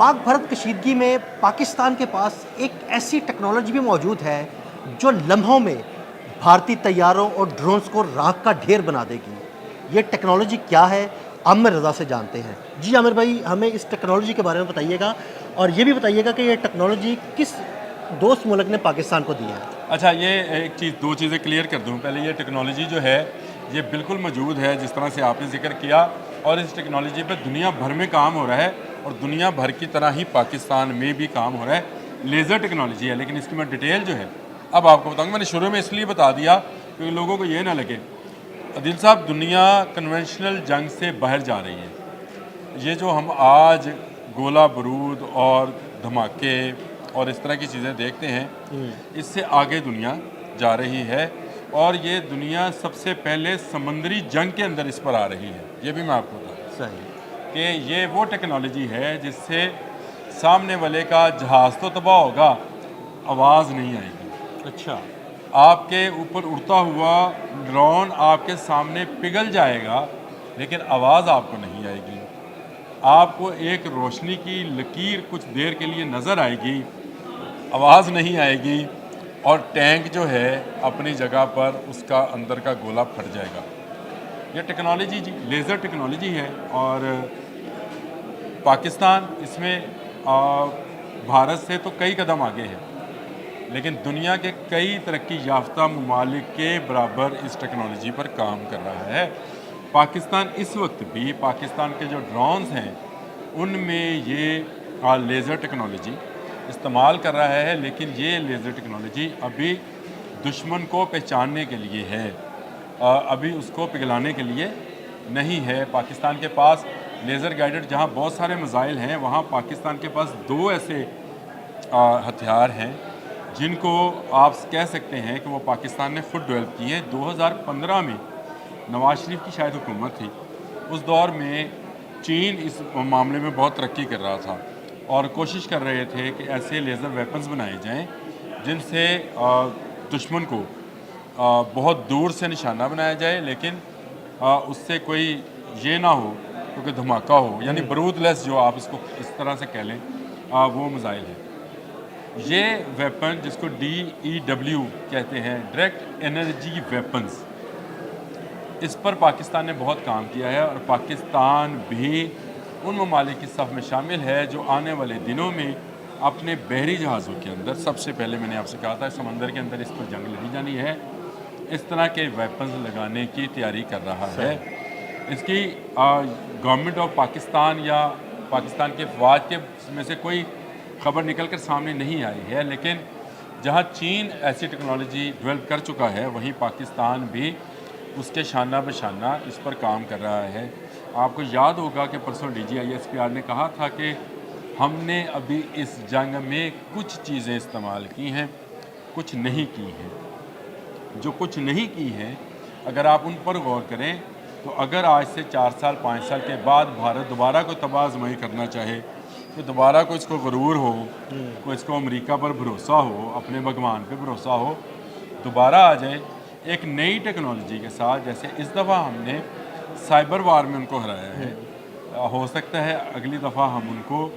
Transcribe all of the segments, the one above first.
پاک بھارت کشیدگی میں پاکستان کے پاس ایک ایسی ٹیکنالوجی بھی موجود ہے جو لمحوں میں بھارتی طیاروں اور ڈرونز کو راکھ کا ڈھیر بنا دے گی۔ یہ ٹیکنالوجی کیا ہے، عامر رضا سے جانتے ہیں۔ جی عامر بھائی، ہمیں اس ٹیکنالوجی کے بارے میں بتائیے گا، اور یہ بھی بتائیے گا کہ یہ ٹیکنالوجی کس دوست ملک نے پاکستان کو دی ہے۔ اچھا، یہ ایک چیز، دو چیزیں کلیئر کر دوں۔ پہلے یہ ٹیکنالوجی جو ہے یہ بالکل موجود ہے جس طرح سے آپ نے ذکر کیا، اور اس ٹیکنالوجی پہ دنیا بھر میں کام ہو رہا ہے، اور دنیا بھر کی طرح ہی پاکستان میں بھی کام ہو رہا ہے۔ لیزر ٹیکنالوجی ہے، لیکن اس کی میں ڈیٹیل جو ہے اب آپ کو بتاؤں گا۔ میں نے شروع میں اس لیے بتا دیا کہ لوگوں کو یہ نہ لگے۔ عدیل صاحب، دنیا کنونشنل جنگ سے باہر جا رہی ہے۔ یہ جو ہم آج گولہ بارود اور دھماکے اور اس طرح کی چیزیں دیکھتے ہیں، اس سے آگے دنیا جا رہی ہے، اور یہ دنیا سب سے پہلے سمندری جنگ کے اندر اس پر آ رہی ہے۔ یہ بھی میں آپ کو بتاؤں صحیح کہ یہ وہ ٹیکنالوجی ہے جس سے سامنے والے کا جہاز تو تباہ ہوگا، آواز نہیں آئے گی۔ اچھا، آپ کے اوپر اڑتا ہوا ڈرون آپ کے سامنے پگھل جائے گا، لیکن آواز آپ کو نہیں آئے گی۔ آپ کو ایک روشنی کی لکیر کچھ دیر کے لیے نظر آئے گی، آواز نہیں آئے گی، اور ٹینک جو ہے اپنی جگہ پر اس کا اندر کا گولا پھٹ جائے گا۔ یہ ٹیکنالوجی جی لیزر ٹیکنالوجی ہے، اور پاکستان اس میں بھارت سے تو کئی قدم آگے ہے، لیکن دنیا کے کئی ترقی یافتہ ممالک کے برابر اس ٹیکنالوجی پر کام کر رہا ہے۔ پاکستان اس وقت بھی، پاکستان کے جو ڈرونز ہیں ان میں یہ لیزر ٹیکنالوجی استعمال کر رہا ہے، لیکن یہ لیزر ٹیکنالوجی ابھی دشمن کو پہچاننے کے لیے ہے، ابھی اس کو پگھلانے کے لیے نہیں ہے۔ پاکستان کے پاس لیزر گائیڈڈ جہاں بہت سارے میزائل ہیں، وہاں پاکستان کے پاس دو ایسے ہتھیار ہیں جن کو آپ کہہ سکتے ہیں کہ وہ پاکستان نے خود ڈیولپ کی ہیں۔ 2015 میں نواز شریف کی شاید حکومت تھی، اس دور میں چین اس معاملے میں بہت ترقی کر رہا تھا، اور کوشش کر رہے تھے کہ ایسے لیزر ویپنز بنائے جائیں جن سے دشمن کو بہت دور سے نشانہ بنایا جائے، لیکن اس سے کوئی یہ نہ ہو کیونکہ دھماکہ ہو، یعنی بارود لیس، جو آپ اس کو اس طرح سے کہہ لیں، وہ میزائل ہے۔ یہ ویپن جس کو DEW کہتے ہیں، ڈائریکٹ انرجی ویپنز، اس پر پاکستان نے بہت کام کیا ہے، اور پاکستان بھی ان ممالک کی صف میں شامل ہے جو آنے والے دنوں میں اپنے بحری جہازوں کے اندر، سب سے پہلے میں نے آپ سے کہا تھا سمندر کے اندر اس پر جنگ لڑی جانی ہے، اس طرح کے ویپنز لگانے کی تیاری کر رہا ہے۔ اس کی گورنمنٹ آف پاکستان یا پاکستان کے فوج کے میں سے کوئی خبر نکل کر سامنے نہیں آئی ہے، لیکن جہاں چین ایسی ٹیکنالوجی ڈیولپ کر چکا ہے، وہیں پاکستان بھی اس کے شانہ بشانہ اس پر کام کر رہا ہے۔ آپ کو یاد ہوگا کہ پرسوں DGISPR نے کہا تھا کہ ہم نے ابھی اس جنگ میں کچھ چیزیں استعمال کی ہیں، کچھ نہیں کی ہیں۔ جو کچھ نہیں کی ہیں، اگر آپ ان پر غور کریں تو اگر آج سے 4 سال 5 سال کے بعد بھارت دوبارہ کوئی تباہ آزمائی کرنا چاہے، کہ دوبارہ کو اس کو غرور ہو، کو اس کو امریکہ پر بھروسہ ہو، اپنے بھگوان پہ بھروسہ ہو، دوبارہ آ جائے ایک نئی ٹیکنالوجی کے ساتھ، جیسے اس دفعہ ہم نے سائبر وار میں ان کو ہرایا ہے، ہو سکتا ہے اگلی دفعہ ہم ان کو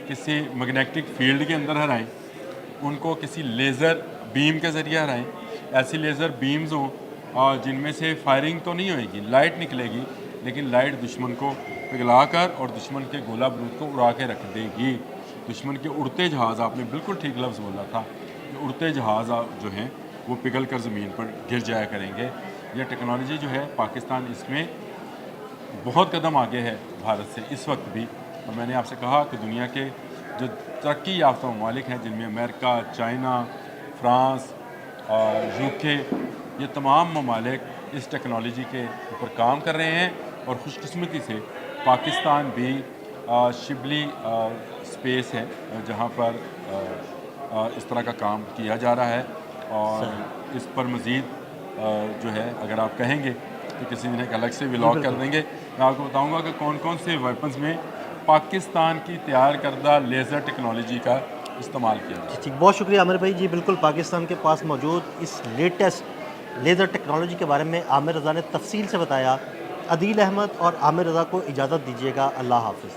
کسی میگنیٹک فیلڈ کے اندر ہرائیں، ان کو کسی لیزر بیم کے ذریعے ہرائیں، ایسی لیزر بیمز ہوں جن میں سے فائرنگ تو نہیں ہوئے گی، لائٹ نکلے گی، لیکن لائٹ دشمن کو پگھلا کر اور دشمن کے گولہ بارود کو اڑا کے رکھ دے گی۔ دشمن کے اڑتے جہاز، آپ نے بالکل ٹھیک لفظ بولا تھا کہ اڑتے جہاز جو ہیں وہ پگھل کر زمین پر گر جایا کریں گے۔ یہ ٹیکنالوجی جو ہے پاکستان اس میں بہت قدم آگے ہے بھارت سے اس وقت بھی، اور میں نے آپ سے کہا کہ دنیا کے جو ترقی یافتہ ممالک ہیں، جن میں امریکہ، چائنا، فرانس اور UK، یہ تمام ممالک اس ٹیکنالوجی کے اوپر کام کر رہے ہیں، اور خوش قسمتی سے پاکستان بھی شبلی اسپیس ہے جہاں پر اس طرح کا کام کیا جا رہا ہے، اور اس پر مزید جو ہے اگر آپ کہیں گے تو کسی دن ایک الگ سے ولاگ کر دیں گے۔ میں آپ کو بتاؤں گا کہ کون کون سے ویپنز میں پاکستان کی تیار کردہ لیزر ٹیکنالوجی کا استعمال کیا جائے۔ ٹھیک، بہت شکریہ عامر بھائی جی۔ بالکل پاکستان کے پاس موجود اس لیٹسٹ لیزر ٹیکنالوجی کے بارے میں عامر رضا نے تفصیل سے بتایا۔ عدیل احمد اور عامر رضا کو اجازت دیجیے گا، اللہ حافظ۔